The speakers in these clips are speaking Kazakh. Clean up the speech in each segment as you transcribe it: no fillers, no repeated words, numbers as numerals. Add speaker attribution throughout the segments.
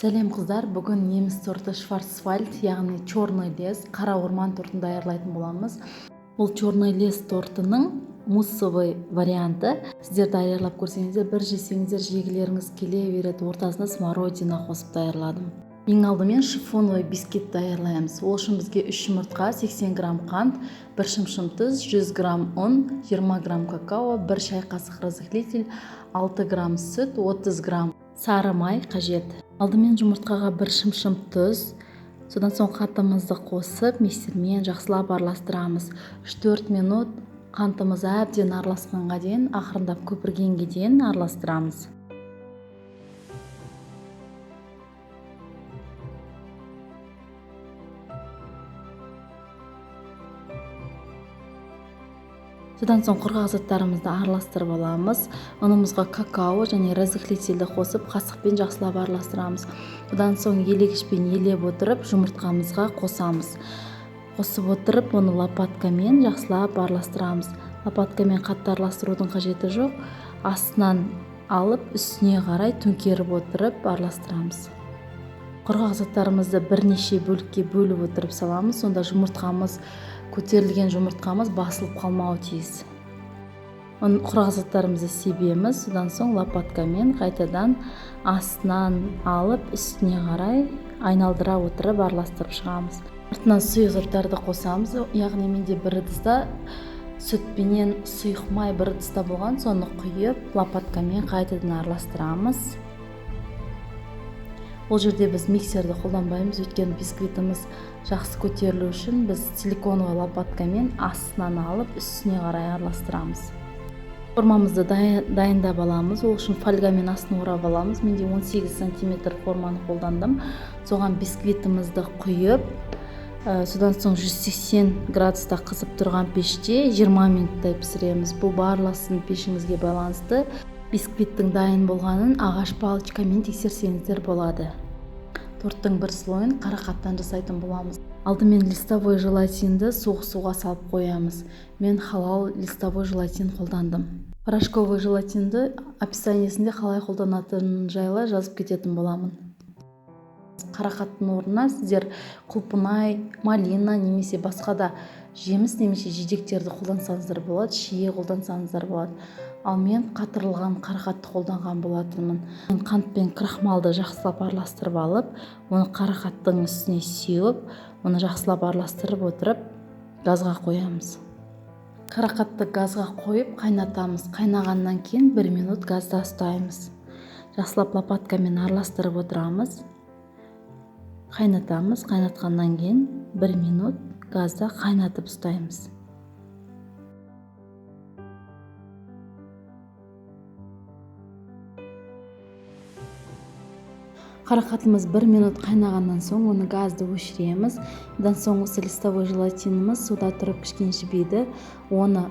Speaker 1: Сәлем қыздар, бүгін неміс торты Шварцвальд, яғни черный лес, қара орман тортын даярлайтын боламыз. Бұл черный лес тортының муссовый варианты. Сіздер даярлап көрсеңіздер, бір жесеңіздер жегілеріңіз келе береді. Ортасына смородина қосып даяладым. Ең алдымен шифоновый бисквит даярлаймыз. Ол үшін бізге 3 жұмыртқа, 80 грамм қант, 1 шымшым тұз, 100 грамм ұн, 20 грамм какао, 1 шай қасық разрыхлитель, 6 грамм сүт, 30 грамм сары май қажет. Алдымен жұмыртқаға 1 шымшым тұз, содан соң қантымызды қосып, миксермен жақсылап араластырамыз. 3-4 минут қантымыз әбден араласқанға дейін, ақырындап көпіргенге дейін араластырамыз. Содан соң құрғақ заттарымызды араластырып аламыз. Ұнымызға какао және разрыхлительді қосып, қасықпен жақсылап араластырамыз. Содан соң елегішпен елеп отырып, жұмыртқамызға қосамыз. Қосып отырып, оны лопаткамен жақсылап араластырамыз. Лопаткамен қатты араластырудың қажеті жоқ. Астынан алып, үстіне қарай төңкеріп отырып араластырамыз. Құрғақ заттарымызды бірнеше бөлікке бөліп отырып саламыз. Сонда көтерілген жұмыртқамыз басылып қалмауы тиіс. Құрғақ заттарымызды себеміз. Содан соң лопаткамен қайтадан астынан алып, үстіне қарай айналдыра отырып араластырып шығамыз. Артынан сұйық заттарды қосамыз. Яғни менде бір ыдыста сүтпенен сұйық май бір ыдыста болған, соны құйып, лопаткамен қайтадан араластырамыз. Бұл жерде біз миксерді қолданбаймыз, өйткені бисквитіміз жақсы көтерілу үшін біз силиконовый лопаткамен астынан алып, үстіне қарай араластырамыз. Формамызды дайындап аламыз. Ол үшін фольгамен астын орап аламыз. Менде 18 см форманы қолдандым. Соған бисквитімізді құйып, содан соң 180 градуста қызып тұрған пеште 20 минуттай пісіреміз. Бұл барласын пешіңізге байланысты. Бисквиттің дайын болғанын ағаш палочкамен тексерсеңіздер болады. Торттың бір слойын қарақаттан жасайтын боламыз. Алдымен листовой желатинді суық суға салып қоямыз. Мен халал листовой желатин қолдандым. Порошковый желатинді описаниесінде қалай қолданатынын жайлы жазып кететін боламын. Қарақаттың орнына сіздер құлпынай, малина немесе басқа да жеміс немесе жидектерді қолдансаңыздар болады, шие қолдансаңыздар болады. Ал мен қатырылған қарақатты қолданған болатынмын. Қант пен крахмалды жақсылап араластырып алып, оны қарақаттың үстіне сеуіп, оны жақсылап араластырып отырып, газға қоямыз. Қарақатты газға қойып қайнатамыз. Қайнағаннан кейін 1 минут газда ұстаймыз. Жақсылап лопаткамен араластырып отырамыз. Қайнатамыз. Қайнатқаннан кейін 1 минут газда қайнатып ұстаймыз. Қарақатымыз 1 минут қайнағаннан соң оны газды өшіреміз. Одан соң осы листовой желатиніміз суда тұрып кішкене жібиді. Оны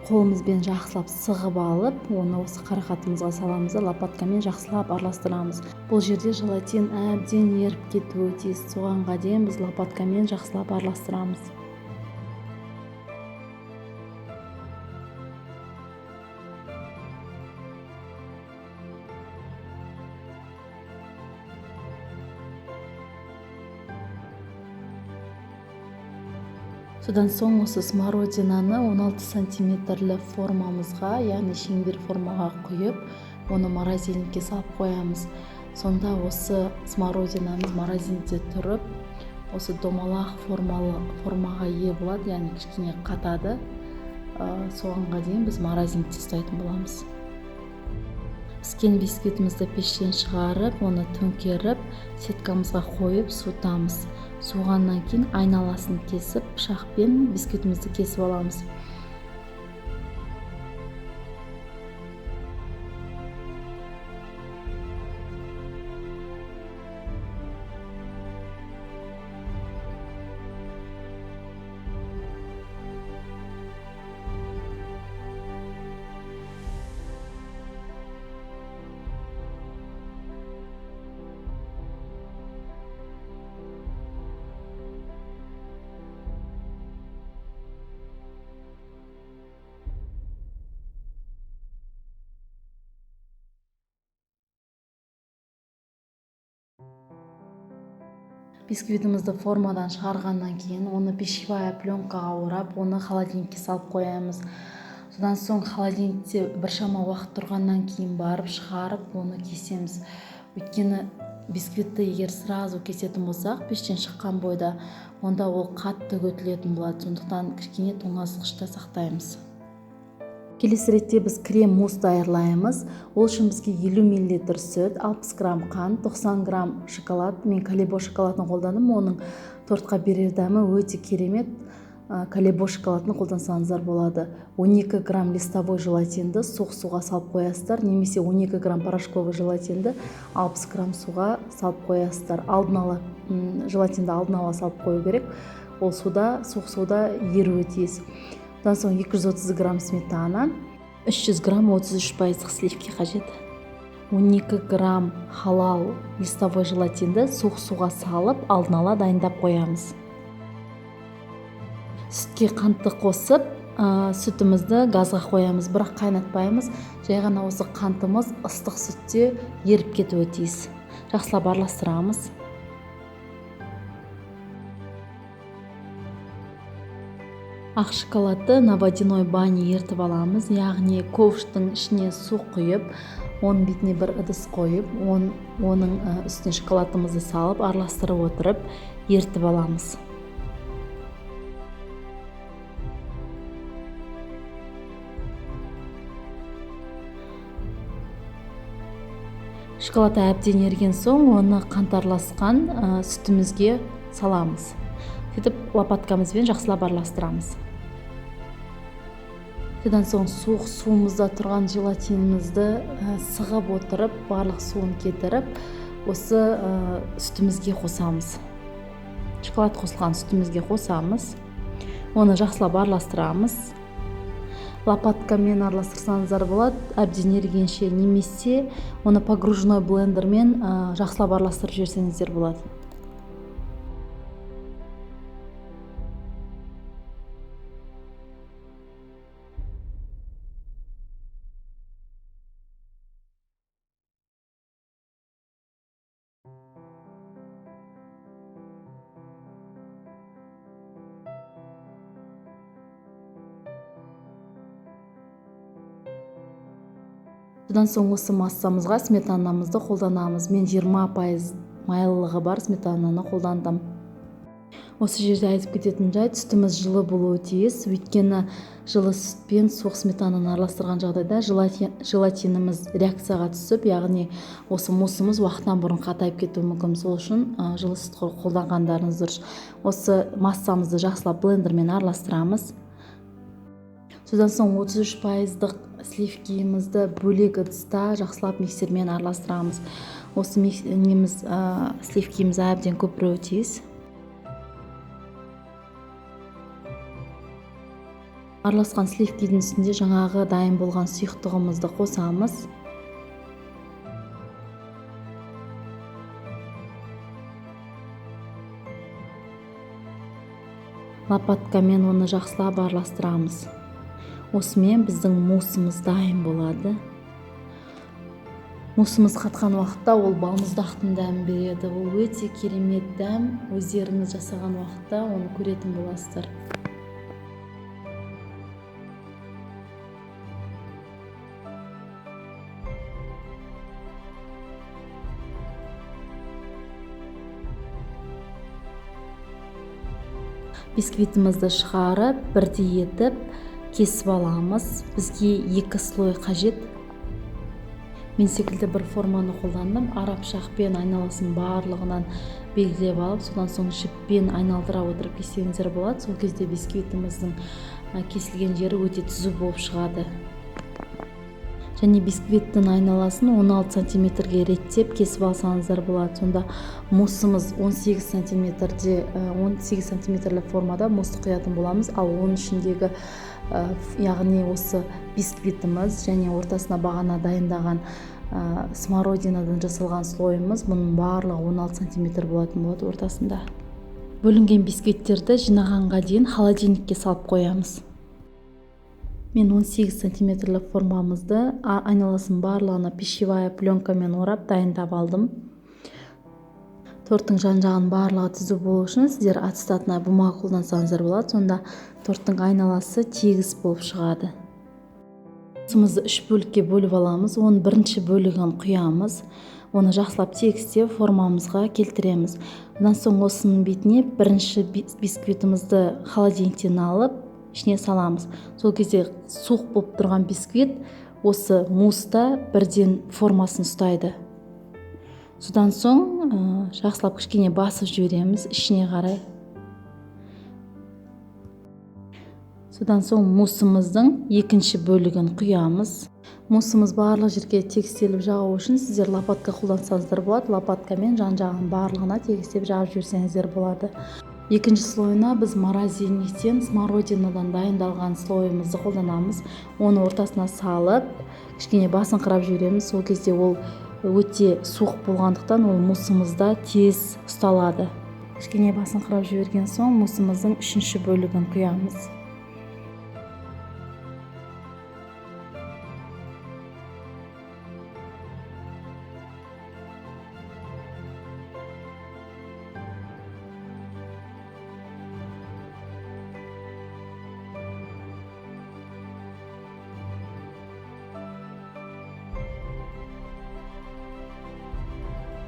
Speaker 1: қолымызбен жақсылап сығып алып, оны осы қарақатымызға саламыз, лопаткамен жақсылап араластырамыз. Бұл жерде желатин әбден еріп кетуі тиіс. Соғанға дейін біз лопаткамен жақсылап араластырамыз. Содан соң осы смородинаны 16 сантиметрлі формамызға, яғни шеңбер формаға құйып, оны морозильникке салып қоямыз. Сонда осы смородинамыз морозильникте тұрып, осы домалақ формаға ие болады, яғни кішкене қатады. Соғанға дейін біз морозильникте ұстайтын боламыз. Піскен бисквитімізді пештен шығарып, оны төңкеріп, сеткамызға қойып суытамыз. Суығаннан кейін айналасын кесіп, пышақпен бисквитімізді кесіп аламыз. Бисквитімізді формадан шығарғаннан кейін оны пищевая пленкаға орап, оны холодильникке салып қоямыз. Содан соң холодильникте біршама уақыт тұрғаннан кейін барып шығарып, оны кесеміз. Өйткені бисквитті егер сразу кесетін болсақ, пештен шыққан бойда, онда ол қатты көтілетін болады. Сондықтан кішкене тоңазытқышта сақтаймыз. Келесі ретте біз крем мусс даярлаймыз. Ол үшін бізге 50 мл сүт, 60 грамм қант, 90 грамм шоколад. Мен Калебо шоколадын қолдандым. Оның тортқа берер дәмі өте керемет. Калебо шоколадын қолдансаңыздар болады. 12 грамм листовой желатинді суық суға салып қоясыздар, немесе 12 грамм порошковый желатинді 60 грамм суға салып қоясыздар. Желатинді алдын ала салып қою керек. Ол суық суда еруі тиіс. Одан соң 230 грамм сметана, 300 грамм 33% сливки қажет. 12 грамм халал листовой желатинді суық суға салып, алдын ала дайындап қоямыз. Сүтке қантты қосып, сүтімізді газға қоямыз, бірақ қайнатпаймыз. Жай ғана осы қантымыз ыстық сүтте еріп кетуі тиіс. Жақсылап араластырамыз. Ақ шоколадты на водяной бане ертіп аламыз, яғни ковштың ішіне су құйып, оның бетіне бір ыдыс қойып, оның үстіне шоколадымызды салып, араластырып отырып, ертіп аламыз. Шоколад әбден ерген соң, оны қант араласқан сүтімізге саламыз. Сөйтіп лопаткамызбен жақсылап араластырамыз. Содан соң суық суымызда тұрған желатинімізді сығып отырып, барлық суын кетіріп, осы сүтімізге қосамыз. Шоколад қосылған сүтімізге қосамыз. Оны жақсылап араластырамыз. Лопаткамен араластырсаңыздар болады, әбден ергенше, немесе оны погружной блендермен жақсылап араластырып жіберсеңіздер болады. Содан соң осы массамызға сметанамызды қолданамыз. Мен 20% майлылығы бар сметананы қолдандым. Осы жерде айтып кететін жайт, сүтіміз жылы болуы тиіс. Өйткені жылы сүтпен суық сметананы араластырған жағдайда желатиніміз реакцияға түсіп, яғни осы муссымыз уақытынан бұрын қатайып кетуі мүмкін. Сол үшін жылы сүт қолданғандарыңыз дұрыс. Осы массамызды жақсылап блендермен араластырамыз. Содан соң 33%-дық сливкимізді бөлек ыдыста жақсылап миксермен араластырамыз. Осы сливкиміз әбден көпіруі тиіс. Араласқан сливкидің үстінде жаңағы дайын болған сұйықтығымызды қосамыз. Лопаткамен оны жақсылап араластырамыз. Осымен біздің муссымыз дайын болады. Муссымыз қатқан уақытта ол балмұздақтың дәмін береді. Ол өте керемет дәм. Өздеріңіз жасаған уақытта оны көретін боласыздар. Бисквитімізді шығарып, бірдей етіп, кесіп аламыз. Бізге 2 слой қажет. Мен секілді бір форманы қолдандым. Араб шақпен айналасын барлығынан белгілеп алып, содан соң жіппен айналдыра отырып кессеңіздер болады. Сол кезде бисквитіміздің кесілген жері өте түзу болып шығады. Және бисквиттің айналасын 16 сантиметрге реттеп кесіп алсаңыздар болады. Сонда муссымыз 18 сантиметрлі формада мусты құятын боламыз. Ал оның ішіндегі, яғни осы бисквитіміз және ортасына бағана дайындаған смородинадан жасалған слойымыз, бұның барлығы 16 сантиметр болатын болады ортасында. Бөлінген бисквиттерді жинағанға дейін холодильникке салып қоямыз. Мен 18 сантиметрлі формамызды айналасын барлығына пищевая пленкамен орап дайындап алдым. торттың жан-жағын барлығы түзу болу үшін сіздер аттестатная бумага қолдансаңыздар болады. Сонда торттың айналасы тегіс болып шығады. Муссымызды 3 бөлікке бөліп аламыз. Оның бірінші бөлігін құямыз. Оны жақсылап тегістеп формамызға келтіреміз. Одан соң осының бетіне бірінші бисквитімізді холодильниктен алып, ішіне саламыз. Сол кезде суық болып тұрған бисквит осы мусста бірден формасын ұстайды. Содан соң жақсылап кішкене басып жібереміз ішіне қарай. Содан соң муссымыздың екінші бөлігін құямыз. Муссымыз барлық жерге тегістеліп жағу үшін сіздер лопатка қолдансаңыздар болады. Лопаткамен жан-жағын барлығына тегістеп жағып жіберсеңіздер болады. Екінші слойына біз морозильниктен смородинадан дайындалған слойымызды қолданамыз. Оны ортасына салып, кішкене басыңқырап жібереміз. Сол кезде ол өте суық болғандықтан ол муссымызда тез ұсталады. Кішкене басыңқырап жіберген соң муссымыздың үшінші бөлігін құямыз.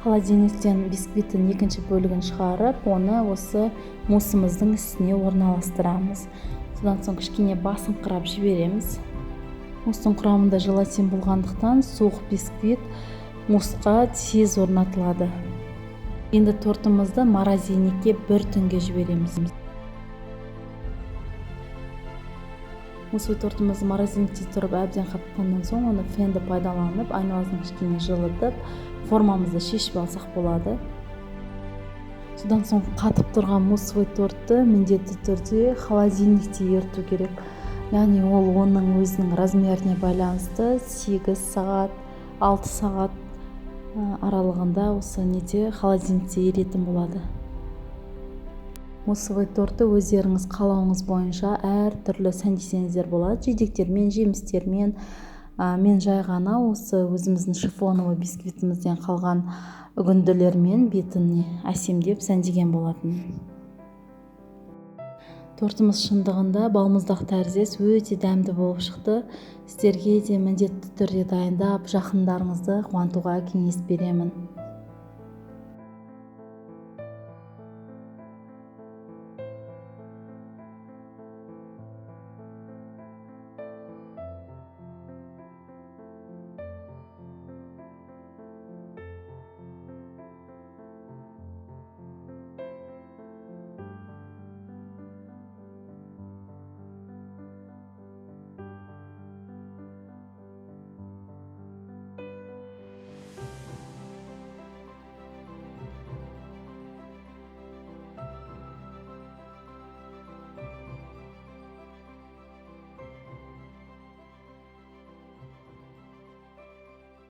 Speaker 1: Холодильниктен бисквиттің екінші бөлігін шығарып, оны осы муссымыздың үстіне орналастырамыз. Содан соң кішкене басыңқырап жібереміз. Мусстың құрамында желатин болғандықтан суық бисквит муссқа тез орнатылады. Енді тортымызды морозильникке 1 түнге жібереміз. Муссовый тортымызды морозильникте тұрып әбден қатқаннан соң оны фенді пайдаланып, айналасын кішкене жылытып, формамызды шешіп алсақ болады. Содан соң қатып тұрған муссовый тортты міндетті түрде холодильникте еріту керек. Яғни ол оның өзінің размеріне байланысты 8 сағат, 6 сағат аралығында осы неде холодильникте еритін болады. Муссовый тортты өздеріңіз қалауыңыз бойынша әр түрлі сәндесеңіздер болады. Жидектермен, жемістермен. Мен жай ғана осы өзіміздің шифоновый бисквитімізден қалған үгінділермен бетін әсемдеп сәндеген болатын. Тортымыз шындығында балмұздақ тәріздес өте дәмді болып шықты. Сіздерге де міндетті түрде дайындап, жақындарыңызды қуантуға кеңес беремін.